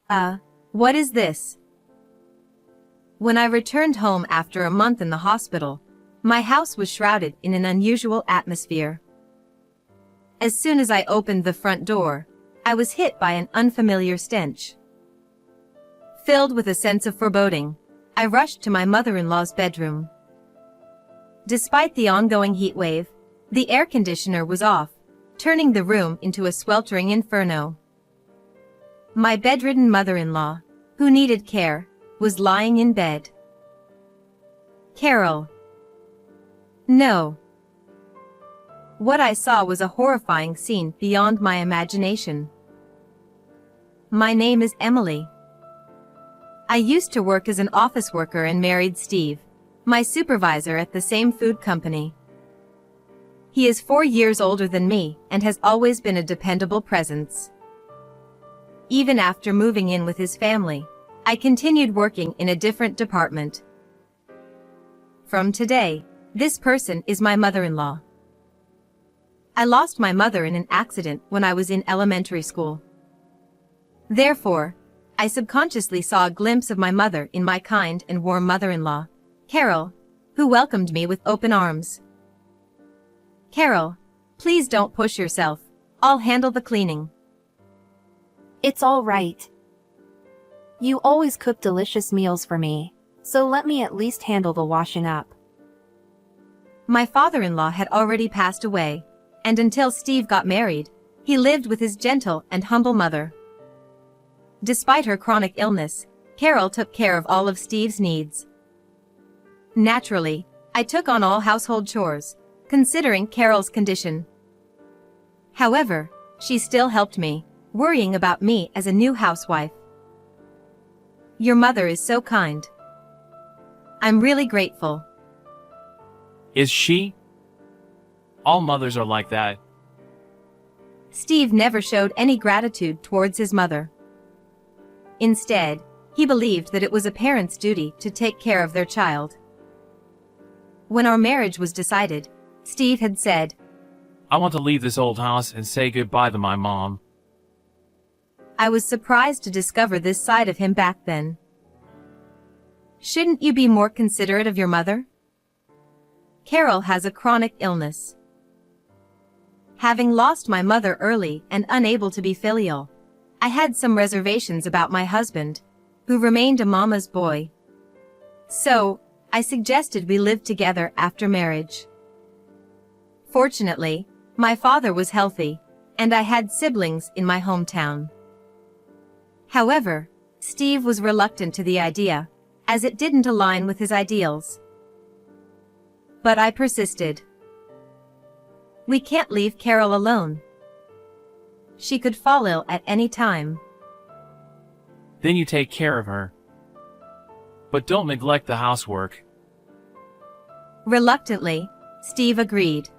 Uh, what is this? When I returned home after a month in the hospital, my house was shrouded in an unusual atmosphere. As soon as I opened the front door, I was hit by an unfamiliar stench. Filled with a sense of foreboding, I rushed to my mother-in-law's bedroom. Despite the ongoing heat wave, the air conditioner was off, turning the room into a sweltering inferno. My bedridden mother-in-law, who needed care, was lying in bed. Carol. No. What I saw was a horrifying scene beyond my imagination. My name is Emily. I used to work as an office worker and married Steve, my supervisor at the same food company. He is 4 years older than me and has always been a dependable presence. Even after moving in with his family, I continued working in a different department. From today, this person is my mother-in-law. I lost my mother in an accident when I was in elementary school. Therefore, I subconsciously saw a glimpse of my mother in my kind and warm mother-in-law, Carol, who welcomed me with open arms. Carol, please don't push yourself. I'll handle the cleaning. It's all right. You always cook delicious meals for me, so let me at least handle the washing up. My father-in-law had already passed away, and until Steve got married, he lived with his gentle and humble mother. Despite her chronic illness, Carol took care of all of Steve's needs. Naturally, I took on all household chores, considering Carol's condition. However, she still helped me, worrying about me as a new housewife. Your mother is so kind. I'm really grateful. Is she? All mothers are like that. Steve never showed any gratitude towards his mother. Instead, he believed that it was a parent's duty to take care of their child. When our marriage was decided, Steve had said, I want to leave this old house and say goodbye to my mom. I was surprised to discover this side of him back then. Shouldn't you be more considerate of your mother? Carol has a chronic illness. Having lost my mother early and unable to be filial, I had some reservations about my husband, who remained a mama's boy. So, I suggested we live together after marriage. Fortunately, my father was healthy, and I had siblings in my hometown. However, Steve was reluctant to the idea, as it didn't align with his ideals. But I persisted. We can't leave Carol alone. She could fall ill at any time. Then you take care of her. But don't neglect the housework. Reluctantly, Steve agreed.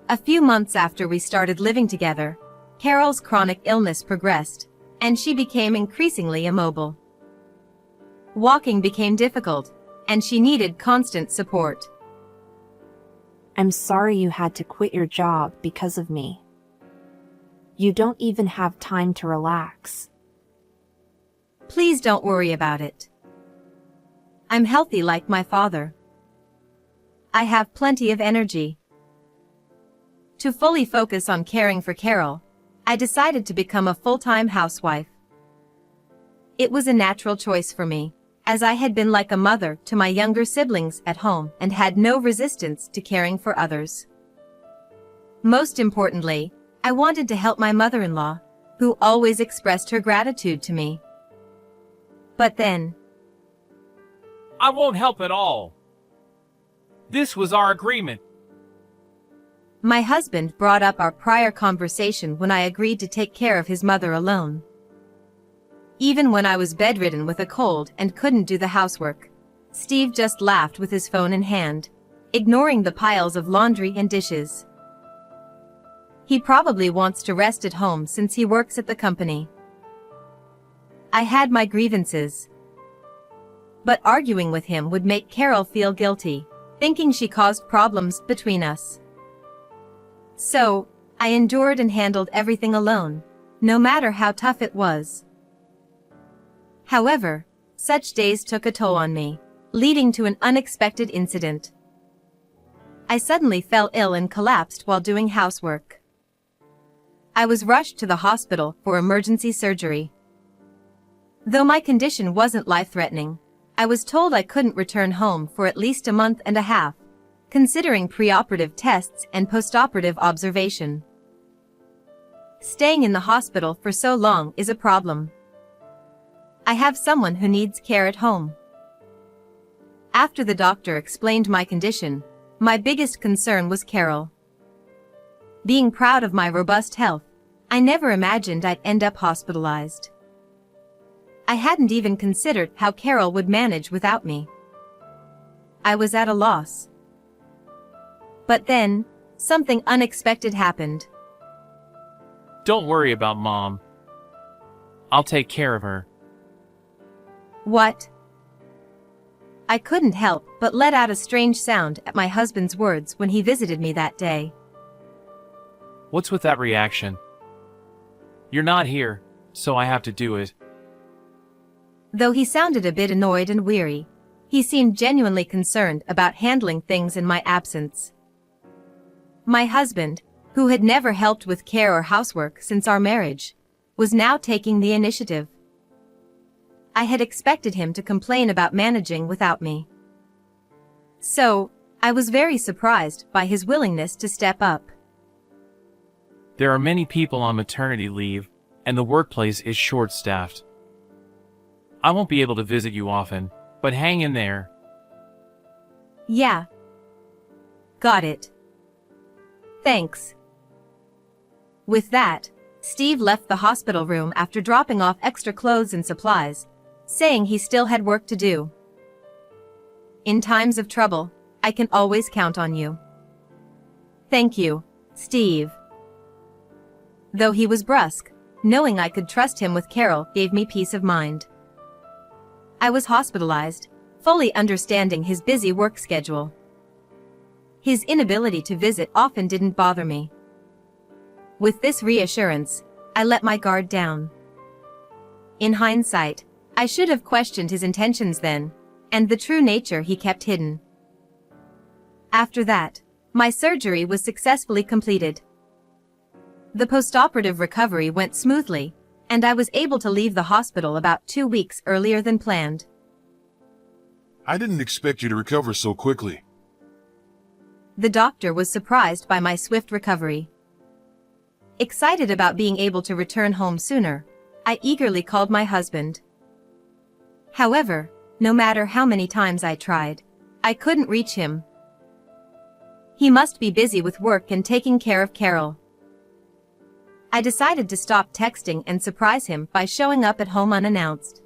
A few months after we started living together, Carol's chronic illness progressed, and she became increasingly immobile. Walking became difficult, and she needed constant support. I'm sorry you had to quit your job because of me. You don't even have time to relax. Please don't worry about it. I'm healthy like my father. I have plenty of energy. To fully focus on caring for Carol, I decided to become a full-time housewife. It was a natural choice for me, as I had been like a mother to my younger siblings at home and had no resistance to caring for others. Most importantly, I wanted to help my mother-in-law, who always expressed her gratitude to me. But then, I won't help at all. This was our agreement. my husband brought up our prior conversation when I agreed to take care of his mother alone. Even when I was bedridden with a cold and couldn't do the housework, Steve just laughed with his phone in hand, ignoring the piles of laundry and dishes. He probably wants to rest at home since he works at the company. I had my grievances. But arguing with him would make Carol feel guilty, thinking she caused problems between us. So, I endured and handled everything alone, no matter how tough it was. However, such days took a toll on me, leading to an unexpected incident. I suddenly fell ill and collapsed while doing housework. I was rushed to the hospital for emergency surgery. Though my condition wasn't life-threatening, I was told I couldn't return home for at least a month and a half, considering preoperative tests and postoperative observation. Staying in the hospital for so long is a problem. I have someone who needs care at home. After the doctor explained my condition, my biggest concern was Carol. Being proud of my robust health, I never imagined I'd end up hospitalized. I hadn't even considered how Carol would manage without me. I was at a loss. But then, something unexpected happened. Don't worry about Mom. I'll take care of her. What? I couldn't help but let out a strange sound at my husband's words when he visited me that day. What's with that reaction? You're not here, so I have to do it. Though he sounded a bit annoyed and weary, he seemed genuinely concerned about handling things in my absence. My husband, who had never helped with care or housework since our marriage, was now taking the initiative. I had expected him to complain about managing without me. So, I was very surprised by his willingness to step up. There are many people on maternity leave, and the workplace is short-staffed. I won't be able to visit you often, but hang in there. Yeah. Got it. Thanks. With that, Steve left the hospital room after dropping off extra clothes and supplies, saying he still had work to do. In times of trouble, I can always count on you. Thank you, Steve. Though he was brusque, knowing I could trust him with Carol gave me peace of mind. I was hospitalized, fully understanding his busy work schedule. His inability to visit often didn't bother me. With this reassurance, I let my guard down. In hindsight, I should have questioned his intentions then, and the true nature he kept hidden. After that, my surgery was successfully completed. The postoperative recovery went smoothly, and I was able to leave the hospital about 2 weeks earlier than planned. I didn't expect you to recover so quickly. The doctor was surprised by my swift recovery. Excited about being able to return home sooner, I eagerly called my husband. However, no matter how many times I tried, I couldn't reach him. He must be busy with work and taking care of Carol. I decided to stop texting and surprise him by showing up at home unannounced.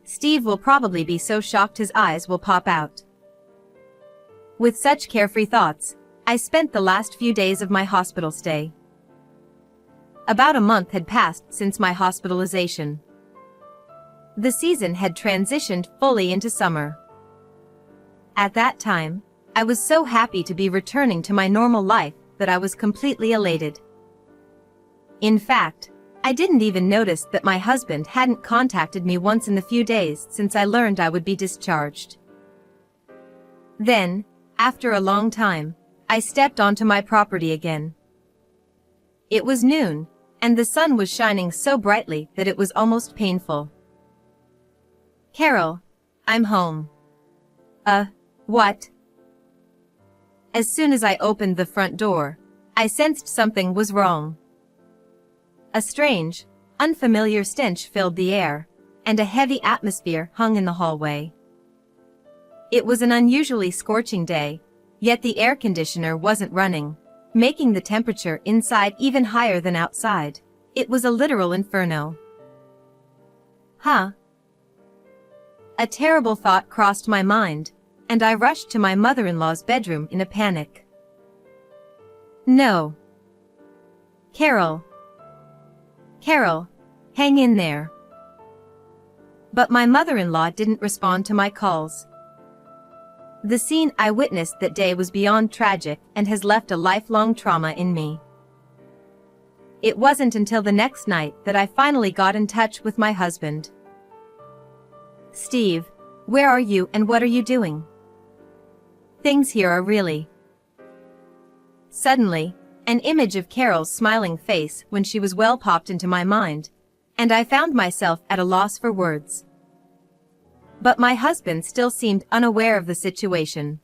Steve will probably be so shocked his eyes will pop out. With such carefree thoughts, I spent the last few days of my hospital stay. About a month had passed since my hospitalization. The season had transitioned fully into summer. At that time, I was so happy to be returning to my normal life that I was completely elated. In fact, I didn't even notice that my husband hadn't contacted me once in the few days since I learned I would be discharged. Then, after a long time, I stepped onto my property again. It was noon, and the sun was shining so brightly that it was almost painful. Carol, I'm home. What? As soon as I opened the front door, I sensed something was wrong. A strange, unfamiliar stench filled the air, and a heavy atmosphere hung in the hallway. It was an unusually scorching day, yet the air conditioner wasn't running, making the temperature inside even higher than outside. It was a literal inferno. Huh? A terrible thought crossed my mind, and I rushed to my mother-in-law's bedroom in a panic. No. Carol, hang in there. But my mother-in-law didn't respond to my calls. The scene I witnessed that day was beyond tragic and has left a lifelong trauma in me. It wasn't until the next night that I finally got in touch with my husband. Steve, where are you and what are you doing? Things here are really... Suddenly, an image of Carol's smiling face when she was well popped into my mind, and I found myself at a loss for words. But my husband still seemed unaware of the situation.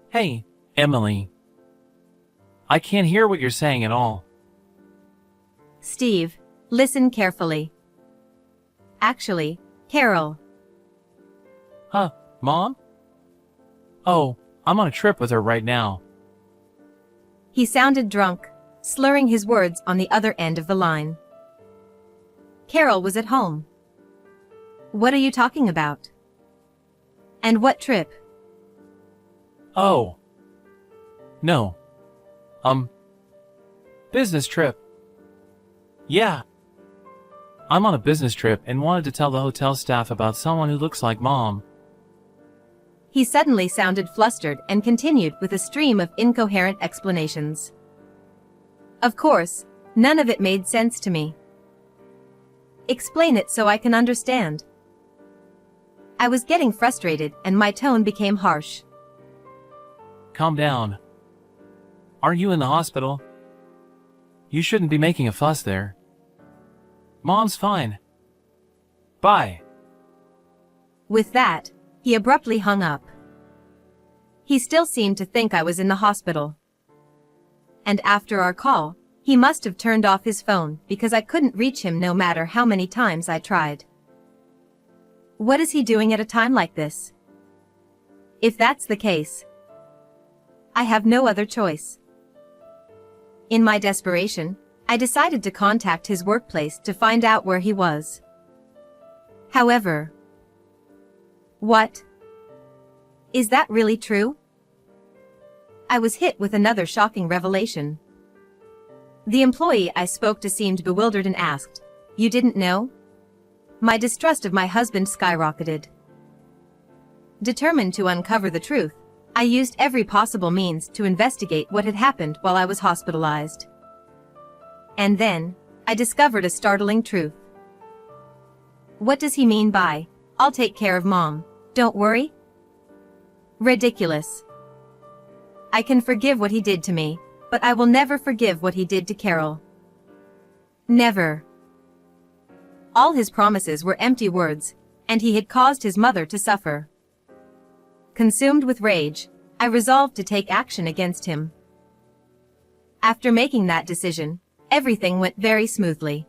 Hey, Emily. I can't hear what you're saying at all. Steve, listen carefully. Actually, Carol. Huh, Mom? Oh, I'm on a trip with her right now. He sounded drunk, slurring his words on the other end of the line. Carol was at home. What are you talking about? And what trip? Oh. No. Business trip. Yeah. I'm on a business trip and wanted to tell the hotel staff about someone who looks like Mom. He suddenly sounded flustered and continued with a stream of incoherent explanations. Of course, none of it made sense to me. Explain it so I can understand. I was getting frustrated and my tone became harsh. Calm down. Aren't you in the hospital? You shouldn't be making a fuss there. Mom's fine. Bye. With that, he abruptly hung up. He still seemed to think I was in the hospital. And after our call, he must have turned off his phone because I couldn't reach him no matter how many times I tried. What is he doing at a time like this? If that's the case, I have no other choice. In my desperation, I decided to contact his workplace to find out where he was. However, what? Is that really true? I was hit with another shocking revelation. The employee I spoke to seemed bewildered and asked, "You didn't know?" My distrust of my husband skyrocketed. Determined to uncover the truth, I used every possible means to investigate what had happened while I was hospitalized. And then, I discovered a startling truth. What does he mean by, "I'll take care of Mom, don't worry"? Ridiculous. I can forgive what he did to me, but I will never forgive what he did to Carol. Never. All his promises were empty words, and he had caused his mother to suffer. Consumed with rage, I resolved to take action against him. After making that decision, everything went very smoothly.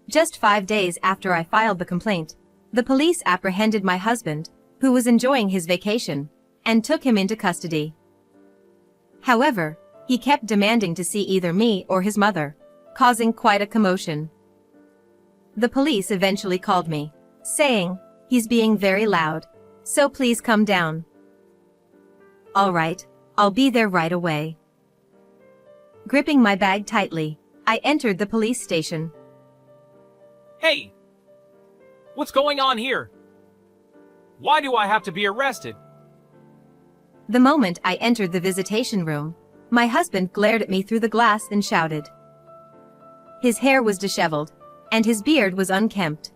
Just 5 days after I filed the complaint, the police apprehended my husband, who was enjoying his vacation, and took him into custody. However, he kept demanding to see either me or his mother, causing quite a commotion. The police eventually called me, saying, "He's being very loud, so please come down." All right, I'll be there right away. Gripping my bag tightly, I entered the police station. Hey! What's going on here? Why do I have to be arrested? The moment I entered the visitation room, my husband glared at me through the glass and shouted. His hair was disheveled, and his beard was unkempt.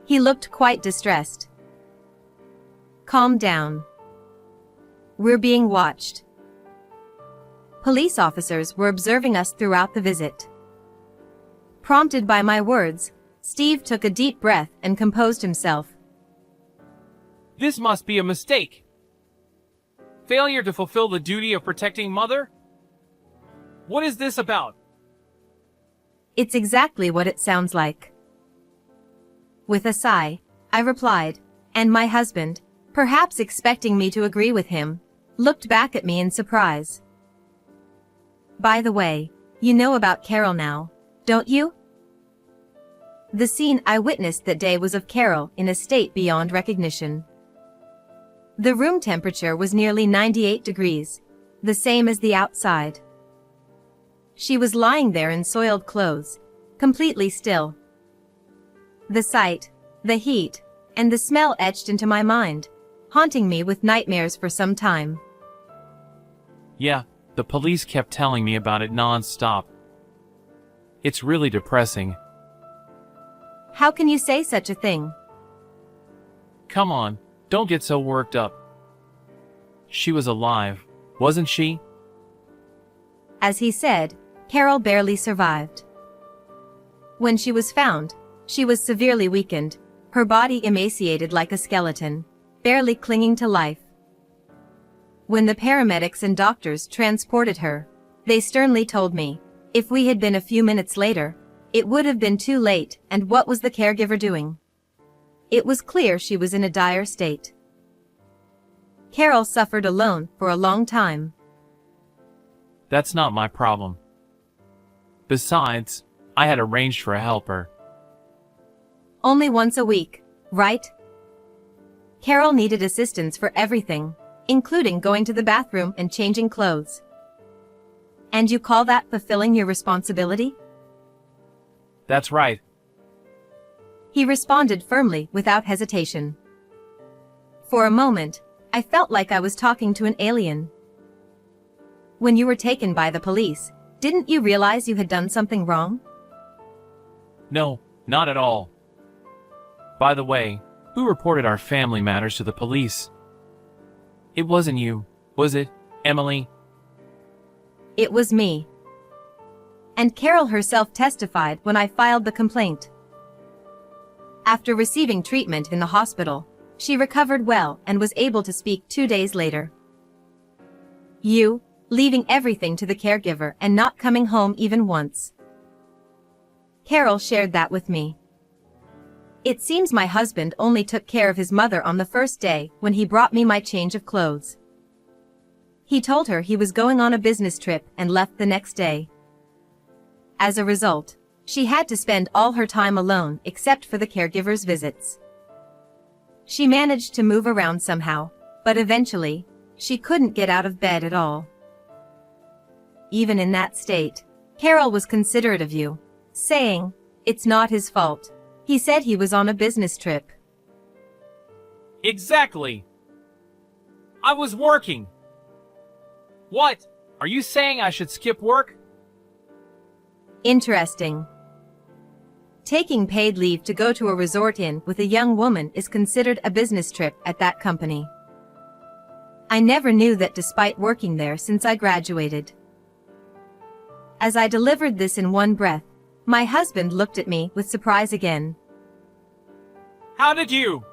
He looked quite distressed. "Calm down. We're being watched." Police officers were observing us throughout the visit. Prompted by my words, Steve took a deep breath and composed himself. This must be a mistake. Failure to fulfill the duty of protecting Mother? What is this about? It's exactly what it sounds like. With a sigh, I replied, and my husband, perhaps expecting me to agree with him, looked back at me in surprise. "By the way, you know about Carol now, don't you?" The scene I witnessed that day was of Carol in a state beyond recognition. The room temperature was nearly 98 degrees, the same as the outside. She was lying there in soiled clothes, completely still. The sight, the heat, and the smell etched into my mind, haunting me with nightmares for some time. Yeah, the police kept telling me about it non-stop. It's really depressing. How can you say such a thing? Come on, don't get so worked up. She was alive, wasn't she? As he said, Carol barely survived. When she was found, she was severely weakened, her body emaciated like a skeleton, barely clinging to life. When the paramedics and doctors transported her, they sternly told me, if we had been a few minutes later, it would have been too late, and what was the caregiver doing? It was clear she was in a dire state. Carol suffered alone for a long time. That's not my problem. Besides, I had arranged for a helper. Only once a week, right? Carol needed assistance for everything, including going to the bathroom and changing clothes. And you call that fulfilling your responsibility? That's right. He responded firmly without hesitation. For a moment, I felt like I was talking to an alien. When you were taken by the police, didn't you realize you had done something wrong? No, not at all. By the way, who reported our family matters to the police? It wasn't you, was it, Emily? It was me. And Carol herself testified when I filed the complaint. After receiving treatment in the hospital, she recovered well and was able to speak 2 days later. You, leaving everything to the caregiver and not coming home even once. Carol shared that with me. It seems my husband only took care of his mother on the first day when he brought me my change of clothes. He told her he was going on a business trip and left the next day. As a result, she had to spend all her time alone except for the caregiver's visits. She managed to move around somehow, but eventually, she couldn't get out of bed at all. Even in that state, Carol was considerate of you, saying, "It's not his fault. He said he was on a business trip." Exactly! I was working! What? Are you saying I should skip work? Interesting. Taking paid leave to go to a resort inn with a young woman is considered a business trip at that company. I never knew that despite working there since I graduated. As I delivered this in one breath, my husband looked at me with surprise again. How did you?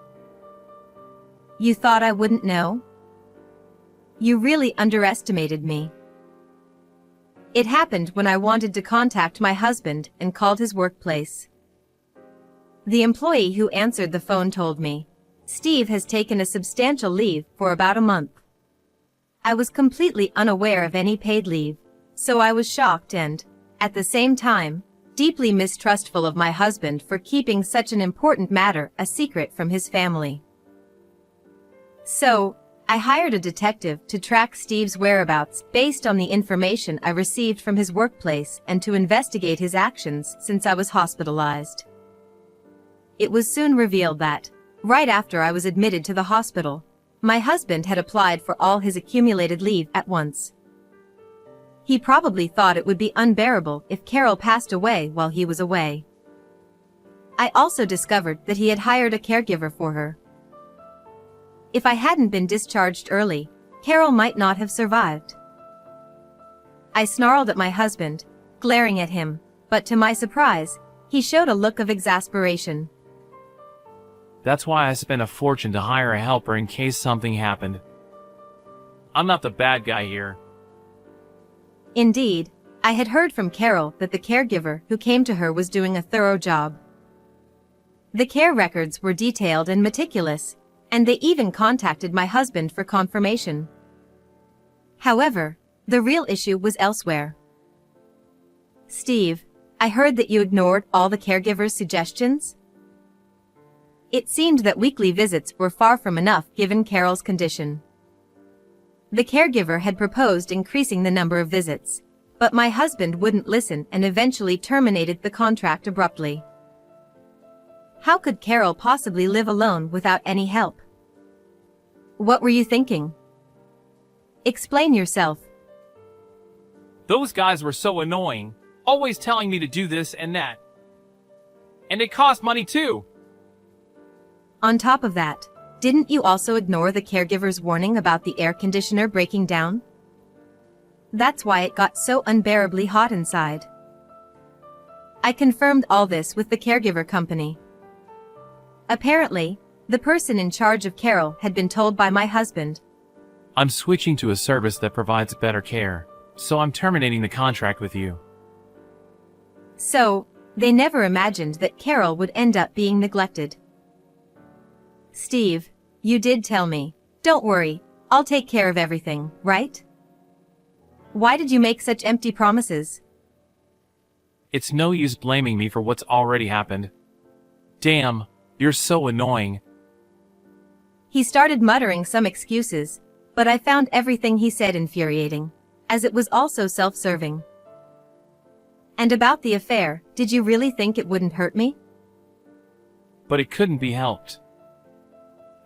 You thought I wouldn't know? You really underestimated me. It happened when I wanted to contact my husband and called his workplace. The employee who answered the phone told me, "Steve has taken a substantial leave for about a month." I was completely unaware of any paid leave, so I was shocked and, at the same time, deeply mistrustful of my husband for keeping such an important matter a secret from his family. So, I hired a detective to track Steve's whereabouts based on the information I received from his workplace and to investigate his actions since I was hospitalized. It was soon revealed that, right after I was admitted to the hospital, my husband had applied for all his accumulated leave at once. He probably thought it would be unbearable if Carol passed away while he was away. I also discovered that he had hired a caregiver for her. If I hadn't been discharged early, Carol might not have survived. I snarled at my husband, glaring at him, but to my surprise, he showed a look of exasperation. That's why I spent a fortune to hire a helper in case something happened. I'm not the bad guy here. Indeed, I had heard from Carol that the caregiver who came to her was doing a thorough job. The care records were detailed and meticulous, and they even contacted my husband for confirmation. However, the real issue was elsewhere. "Steve, I heard that you ignored all the caregiver's suggestions?" It seemed that weekly visits were far from enough given Carol's condition. The caregiver had proposed increasing the number of visits, but my husband wouldn't listen and eventually terminated the contract abruptly. How could Carol possibly live alone without any help? What were you thinking? Explain yourself. Those guys were so annoying, always telling me to do this and that. And it cost money too. On top of that, didn't you also ignore the caregiver's warning about the air conditioner breaking down? That's why it got so unbearably hot inside. I confirmed all this with the caregiver company. Apparently, the person in charge of Carol had been told by my husband. I'm switching to a service that provides better care, so I'm terminating the contract with you. So, they never imagined that Carol would end up being neglected. Steve, you did tell me. Don't worry, I'll take care of everything, right? Why did you make such empty promises? It's no use blaming me for what's already happened. Damn, you're so annoying. He started muttering some excuses, but I found everything he said infuriating, as it was also self-serving. And about the affair, did you really think it wouldn't hurt me? But it couldn't be helped.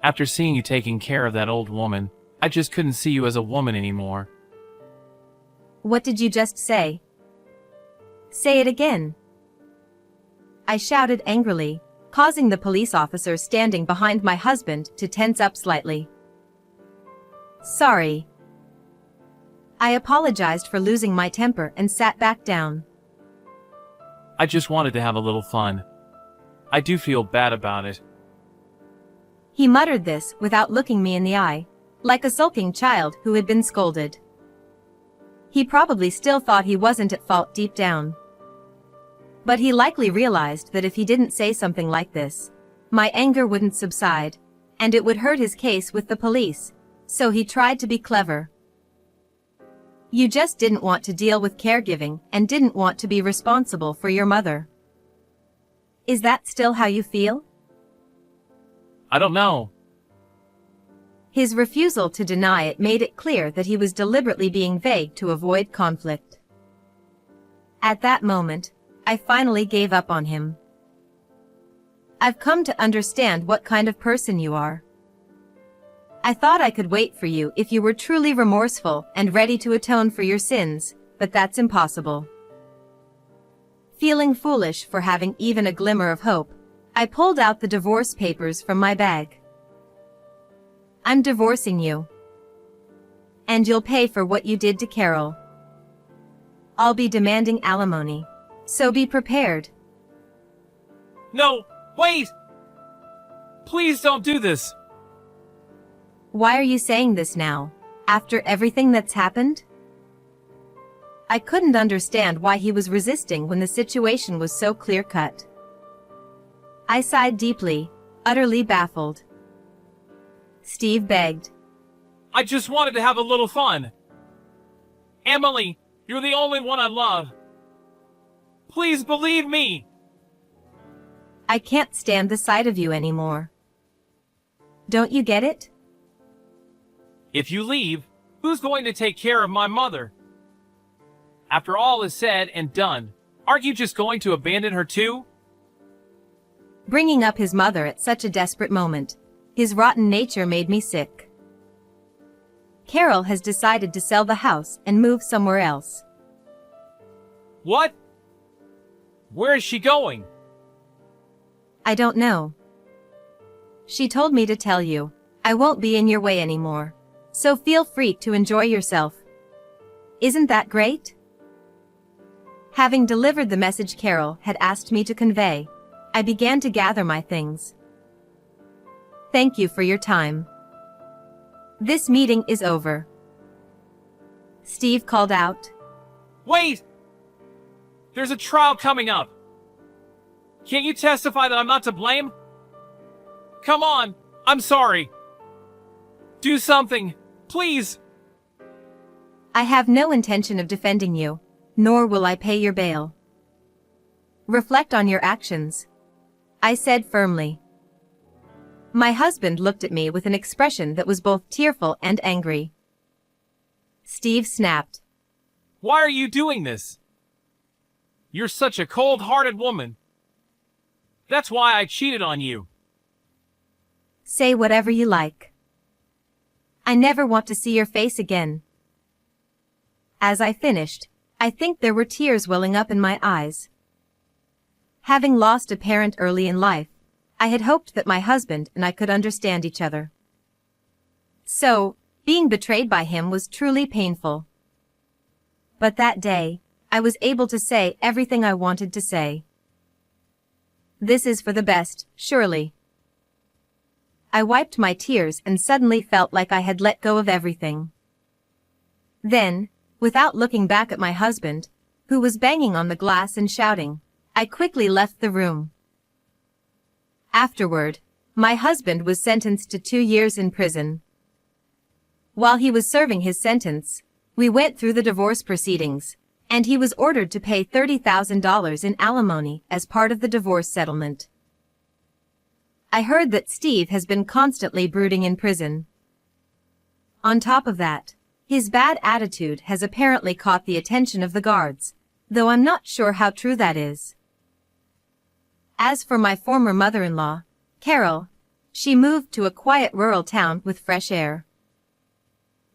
After seeing you taking care of that old woman, I just couldn't see you as a woman anymore. What did you just say? Say it again. I shouted angrily, causing the police officer standing behind my husband to tense up slightly. Sorry. I apologized for losing my temper and sat back down. I just wanted to have a little fun. I do feel bad about it. He muttered this without looking me in the eye, like a sulking child who had been scolded. He probably still thought he wasn't at fault deep down. But he likely realized that if he didn't say something like this, my anger wouldn't subside, and it would hurt his case with the police, so he tried to be clever. You just didn't want to deal with caregiving and didn't want to be responsible for your mother. Is that still how you feel? I don't know. His refusal to deny it made it clear that he was deliberately being vague to avoid conflict. At that moment, I finally gave up on him. I've come to understand what kind of person you are. I thought I could wait for you if you were truly remorseful and ready to atone for your sins, but that's impossible. Feeling foolish for having even a glimmer of hope, I pulled out the divorce papers from my bag. I'm divorcing you. And you'll pay for what you did to Carol. I'll be demanding alimony, so be prepared. No, wait! Please don't do this! Why are you saying this now, after everything that's happened? I couldn't understand why he was resisting when the situation was so clear-cut. I sighed deeply, utterly baffled. Steve begged. I just wanted to have a little fun. Emily, you're the only one I love. Please believe me. I can't stand the sight of you anymore. Don't you get it? If you leave, who's going to take care of my mother? After all is said and done, aren't you just going to abandon her too? Bringing up his mother at such a desperate moment, his rotten nature made me sick. Carol has decided to sell the house and move somewhere else. What? Where is she going? I don't know. She told me to tell you, I won't be in your way anymore, so feel free to enjoy yourself. Isn't that great? Having delivered the message Carol had asked me to convey, I began to gather my things. Thank you for your time. This meeting is over. Steve called out. Wait! There's a trial coming up. Can't you testify that I'm not to blame? Come on, I'm sorry. Do something, please. I have no intention of defending you, nor will I pay your bail. Reflect on your actions, I said firmly. My husband looked at me with an expression that was both tearful and angry. Steve snapped. Why are you doing this? You're such a cold-hearted woman. That's why I cheated on you. Say whatever you like. I never want to see your face again. As I finished, I think there were tears welling up in my eyes. Having lost a parent early in life, I had hoped that my husband and I could understand each other. So, being betrayed by him was truly painful. But that day, I was able to say everything I wanted to say. This is for the best, surely. I wiped my tears and suddenly felt like I had let go of everything. Then, without looking back at my husband, who was banging on the glass and shouting, I quickly left the room. Afterward, my husband was sentenced to 2 years in prison. While he was serving his sentence, we went through the divorce proceedings, and he was ordered to pay $30,000 in alimony as part of the divorce settlement. I heard that Steve has been constantly brooding in prison. On top of that, his bad attitude has apparently caught the attention of the guards, though I'm not sure how true that is. As for my former mother-in-law, Carol, she moved to a quiet rural town with fresh air.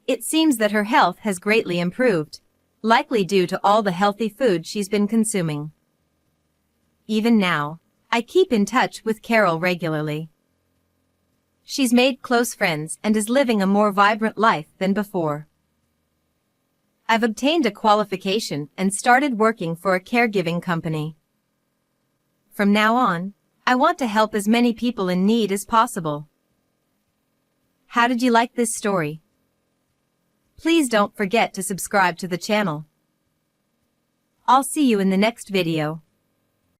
It seems that her health has greatly improved, likely due to all the healthy food she's been consuming. Even now, I keep in touch with Carol regularly. She's made close friends and is living a more vibrant life than before. I've obtained a qualification and started working for a caregiving company. From now on, I want to help as many people in need as possible. How did you like this story? Please don't forget to subscribe to the channel. I'll see you in the next video.